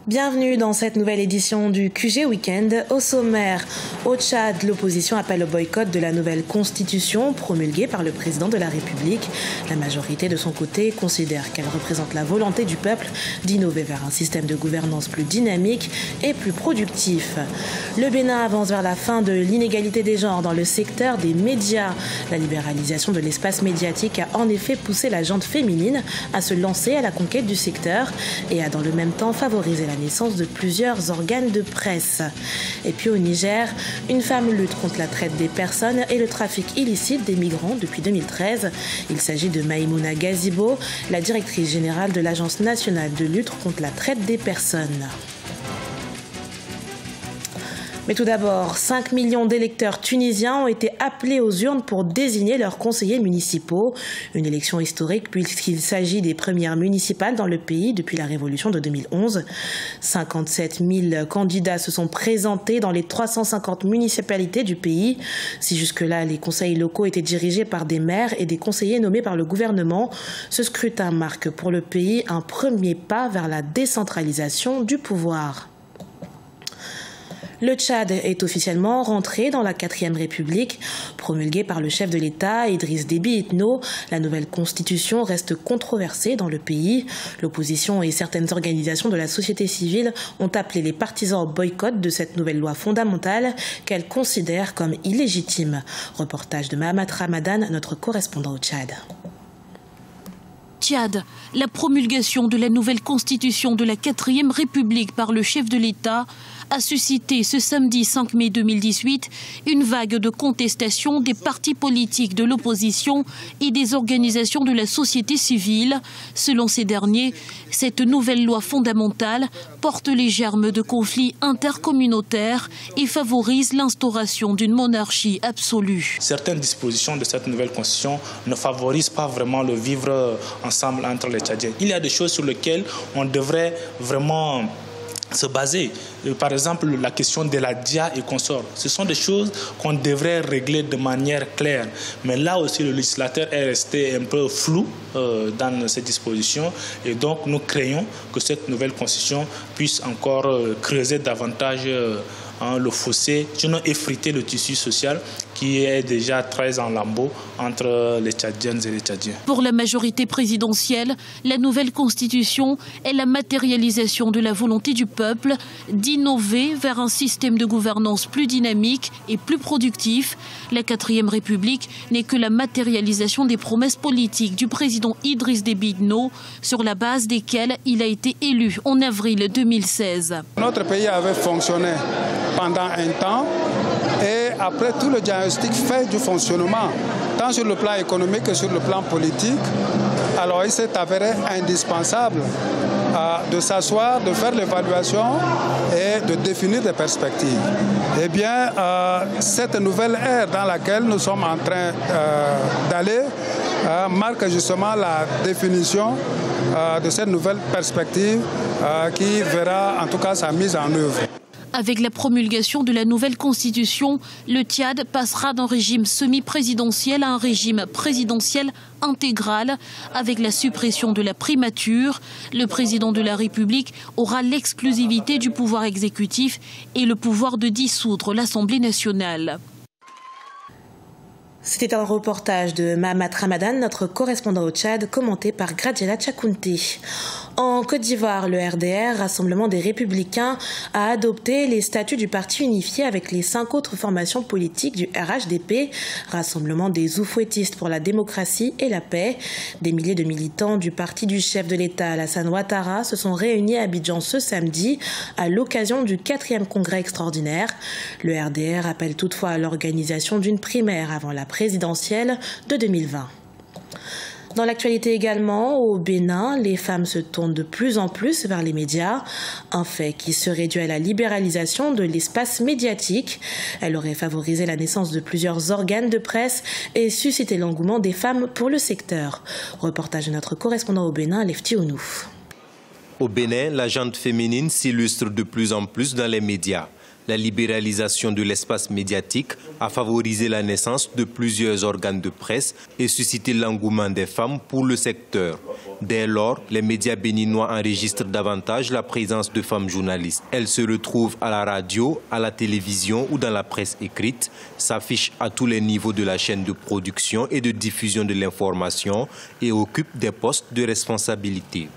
Bienvenue dans cette nouvelle édition du QG Weekend. Au sommaire, au Tchad, l'opposition appelle au boycott de la nouvelle constitution promulguée par le président de la République. La majorité, de son côté, considère qu'elle représente la volonté du peuple d'innover vers un système de gouvernance plus dynamique et plus productif. Le Bénin avance vers la fin de l'inégalité des genres dans le secteur des médias. La libéralisation de l'espace médiatique a en effet poussé la gente féminine à se lancer à la conquête du secteur et a dans le même temps favorisé la naissance de plusieurs organes de presse. Et puis au Niger, une femme lutte contre la traite des personnes et le trafic illicite des migrants depuis 2013. Il s'agit de Maïmouna Gazibo, la directrice générale de l'Agence nationale de lutte contre la traite des personnes. Mais tout d'abord, 5 millions d'électeurs tunisiens ont été appelés aux urnes pour désigner leurs conseillers municipaux. Une élection historique puisqu'il s'agit des premières municipales dans le pays depuis la révolution de 2011. 57 000 candidats se sont présentés dans les 350 municipalités du pays. Si jusque-là les conseils locaux étaient dirigés par des maires et des conseillers nommés par le gouvernement, ce scrutin marque pour le pays un premier pas vers la décentralisation du pouvoir. Le Tchad est officiellement rentré dans la 4e République. Promulguée par le chef de l'État, Idriss Déby Itno, la nouvelle constitution reste controversée dans le pays. L'opposition et certaines organisations de la société civile ont appelé les partisans au boycott de cette nouvelle loi fondamentale qu'elles considèrent comme illégitime. Reportage de Mahamat Ramadan, notre correspondant au Tchad. Tchad, la promulgation de la nouvelle constitution de la 4e République par le chef de l'État a suscité ce samedi 5 mai 2018 une vague de contestation des partis politiques de l'opposition et des organisations de la société civile. Selon ces derniers, cette nouvelle loi fondamentale porte les germes de conflits intercommunautaires et favorise l'instauration d'une monarchie absolue. Certaines dispositions de cette nouvelle constitution ne favorisent pas vraiment le vivre ensemble entre les Tchadiens. Il y a des choses sur lesquelles on devrait vraiment se baser. Par exemple, la question de la dia et consorts. Ce sont des choses qu'on devrait régler de manière claire. Mais là aussi, le législateur est resté un peu flou dans ces dispositions. Et donc, nous craignons que cette nouvelle constitution puisse encore creuser davantage le fossé, sinon effriter le tissu social qui est déjà très en lambeaux entre les Tchadiennes et les Tchadiens. Pour la majorité présidentielle, la nouvelle constitution est la matérialisation de la volonté du peuple d'innover vers un système de gouvernance plus dynamique et plus productif. La 4e République n'est que la matérialisation des promesses politiques du président Idriss Déby Itno, sur la base desquelles il a été élu en avril 2016. Notre pays avait fonctionné pendant un temps et après tout le diagnostic fait du fonctionnement, tant sur le plan économique que sur le plan politique, alors il s'est avéré indispensable de s'asseoir, de faire l'évaluation et de définir des perspectives. Eh bien, cette nouvelle ère dans laquelle nous sommes en train d'aller marque justement la définition de cette nouvelle perspective qui verra en tout cas sa mise en œuvre. Avec la promulgation de la nouvelle constitution, le Tchad passera d'un régime semi-présidentiel à un régime présidentiel intégral. Avec la suppression de la primature, le président de la République aura l'exclusivité du pouvoir exécutif et le pouvoir de dissoudre l'Assemblée nationale. C'était un reportage de Mahamat Ramadan, notre correspondant au Tchad, commenté par Gradiela Tchakounté. En Côte d'Ivoire, le RDR, Rassemblement des Républicains, a adopté les statuts du parti unifié avec les 5 autres formations politiques du RHDP, Rassemblement des Oufouettistes pour la démocratie et la paix. Des milliers de militants du parti du chef de l'État, Alassane Ouattara, se sont réunis à Abidjan ce samedi à l'occasion du 4e congrès extraordinaire. Le RDR appelle toutefois à l'organisation d'une primaire avant la présidentielle de 2020. Dans l'actualité également, au Bénin, les femmes se tournent de plus en plus vers les médias, un fait qui serait dû à la libéralisation de l'espace médiatique. Elle aurait favorisé la naissance de plusieurs organes de presse et suscité l'engouement des femmes pour le secteur. Reportage de notre correspondant au Bénin, Lefti Ounouf. Au Bénin, la gente féminine s'illustre de plus en plus dans les médias. La libéralisation de l'espace médiatique a favorisé la naissance de plusieurs organes de presse et suscité l'engouement des femmes pour le secteur. Dès lors, les médias béninois enregistrent davantage la présence de femmes journalistes. Elles se retrouvent à la radio, à la télévision ou dans la presse écrite, s'affichent à tous les niveaux de la chaîne de production et de diffusion de l'information et occupent des postes de responsabilité.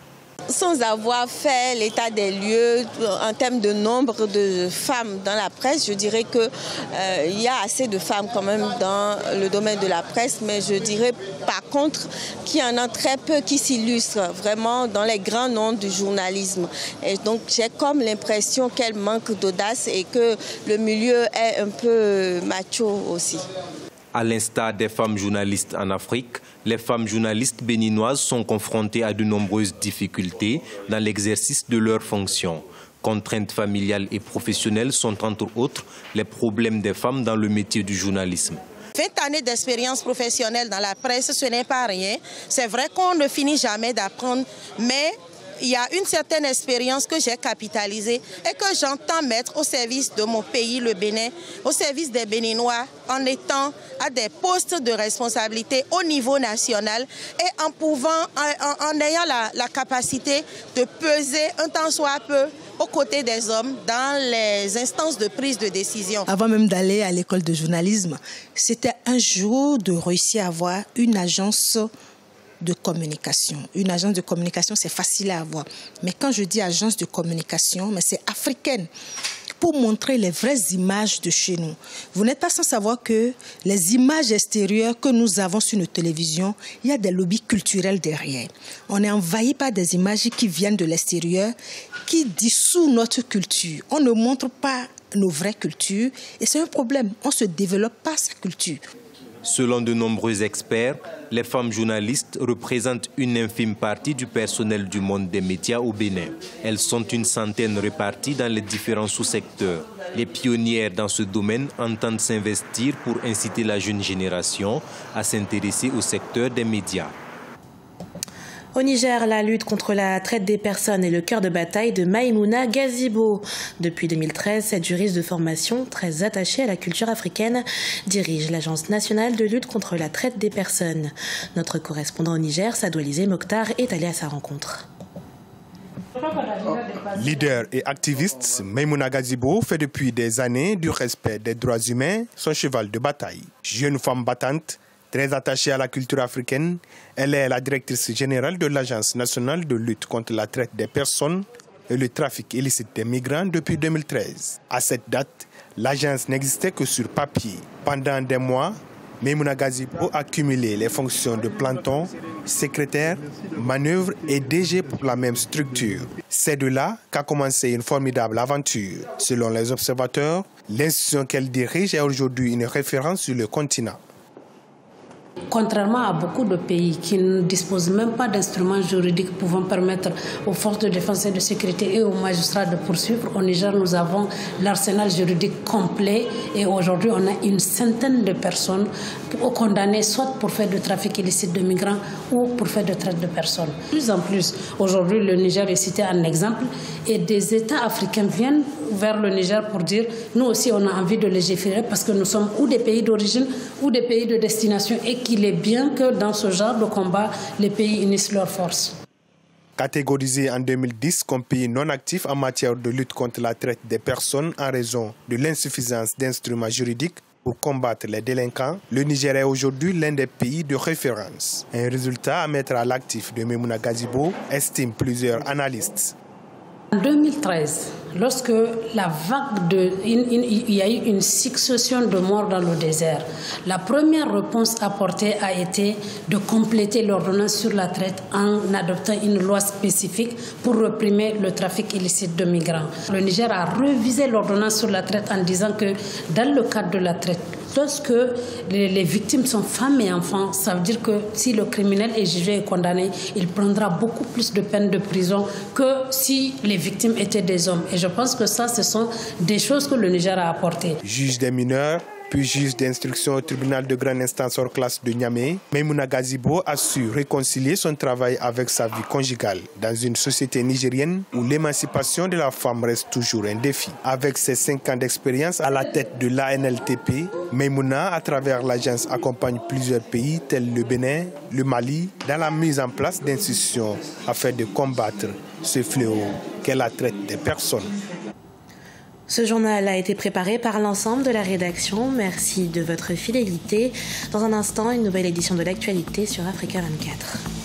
Sans avoir fait l'état des lieux en termes de nombre de femmes dans la presse, je dirais qu'il y a assez de femmes quand même dans le domaine de la presse, mais je dirais par contre qu'il y en a très peu qui s'illustrent vraiment dans les grands noms du journalisme. Et donc j'ai comme l'impression qu'elles manquent d'audace et que le milieu est un peu macho aussi. À l'instar des femmes journalistes en Afrique, les femmes journalistes béninoises sont confrontées à de nombreuses difficultés dans l'exercice de leurs fonctions. Contraintes familiales et professionnelles sont entre autres les problèmes des femmes dans le métier du journalisme. 20 années d'expérience professionnelle dans la presse, ce n'est pas rien. C'est vrai qu'on ne finit jamais d'apprendre, mais il y a une certaine expérience que j'ai capitalisée et que j'entends mettre au service de mon pays, le Bénin, au service des Béninois, en étant à des postes de responsabilité au niveau national et en ayant la capacité de peser un tant soit peu aux côtés des hommes dans les instances de prise de décision. Avant même d'aller à l'école de journalisme, c'était un jour de réussir à avoir une agence de communication. Une agence de communication, c'est facile à avoir. Mais quand je dis agence de communication, c'est africaine, pour montrer les vraies images de chez nous. Vous n'êtes pas sans savoir que les images extérieures que nous avons sur nos télévisions, il y a des lobbies culturels derrière. On est envahi par des images qui viennent de l'extérieur, qui dissouent notre culture. On ne montre pas nos vraies cultures et c'est un problème. On ne se développe pas sa culture. Selon de nombreux experts, les femmes journalistes représentent une infime partie du personnel du monde des médias au Bénin. Elles sont une centaine réparties dans les différents sous-secteurs. Les pionnières dans ce domaine entendent s'investir pour inciter la jeune génération à s'intéresser au secteur des médias. Au Niger, la lutte contre la traite des personnes est le cœur de bataille de Maïmouna Gazibo. Depuis 2013, cette juriste de formation, très attachée à la culture africaine, dirige l'Agence nationale de lutte contre la traite des personnes. Notre correspondant au Niger, Sadoualizé Mokhtar, est allé à sa rencontre. Leader et activiste, Maïmouna Gazibo fait depuis des années du respect des droits humains son cheval de bataille. Jeune femme battante, très attachée à la culture africaine, elle est la directrice générale de l'Agence nationale de lutte contre la traite des personnes et le trafic illicite des migrants depuis 2013. À cette date, l'agence n'existait que sur papier. Pendant des mois, Maïmouna Gazibo a cumulé les fonctions de planton, secrétaire, manœuvre et DG pour la même structure. C'est de là qu'a commencé une formidable aventure. Selon les observateurs, l'institution qu'elle dirige est aujourd'hui une référence sur le continent. Contrairement à beaucoup de pays qui ne disposent même pas d'instruments juridiques pouvant permettre aux forces de défense et de sécurité et aux magistrats de poursuivre, au Niger, nous avons l'arsenal juridique complet et aujourd'hui, on a une centaine de personnes condamnées soit pour faire de trafic illicite de migrants ou pour faire de traite de personnes. De plus en plus, aujourd'hui, le Niger est cité en exemple et des États africains viennent vers le Niger pour dire nous aussi, on a envie de légiférer parce que nous sommes ou des pays d'origine ou des pays de destination et qu'il est bien que dans ce genre de combat, les pays unissent leurs forces. Catégorisé en 2010 comme pays non actif en matière de lutte contre la traite des personnes en raison de l'insuffisance d'instruments juridiques pour combattre les délinquants, le Niger est aujourd'hui l'un des pays de référence. Un résultat à mettre à l'actif de Maïmouna Gazibo, estiment plusieurs analystes. En 2013, lorsque il y a eu une succession de morts dans le désert, la première réponse apportée a été de compléter l'ordonnance sur la traite en adoptant une loi spécifique pour réprimer le trafic illicite de migrants. Le Niger a révisé l'ordonnance sur la traite en disant que dans le cadre de la traite, lorsque les victimes sont femmes et enfants, ça veut dire que si le criminel est jugé et condamné, il prendra beaucoup plus de peine de prison que si les victimes étaient des hommes. Et je pense que ça, ce sont des choses que le Niger a apportées. Juge des mineurs, Puis juge d'instruction au tribunal de grande instance hors classe de Niamey, Maïmouna Gazibo a su réconcilier son travail avec sa vie conjugale dans une société nigérienne où l'émancipation de la femme reste toujours un défi. Avec ses 5 ans d'expérience à la tête de l'ANLTP, Maïmouna, à travers l'agence, accompagne plusieurs pays tels le Bénin, le Mali, dans la mise en place d'institutions afin de combattre ce fléau qu'est la traite des personnes. Ce journal a été préparé par l'ensemble de la rédaction. Merci de votre fidélité. Dans un instant, une nouvelle édition de l'actualité sur Africa 24.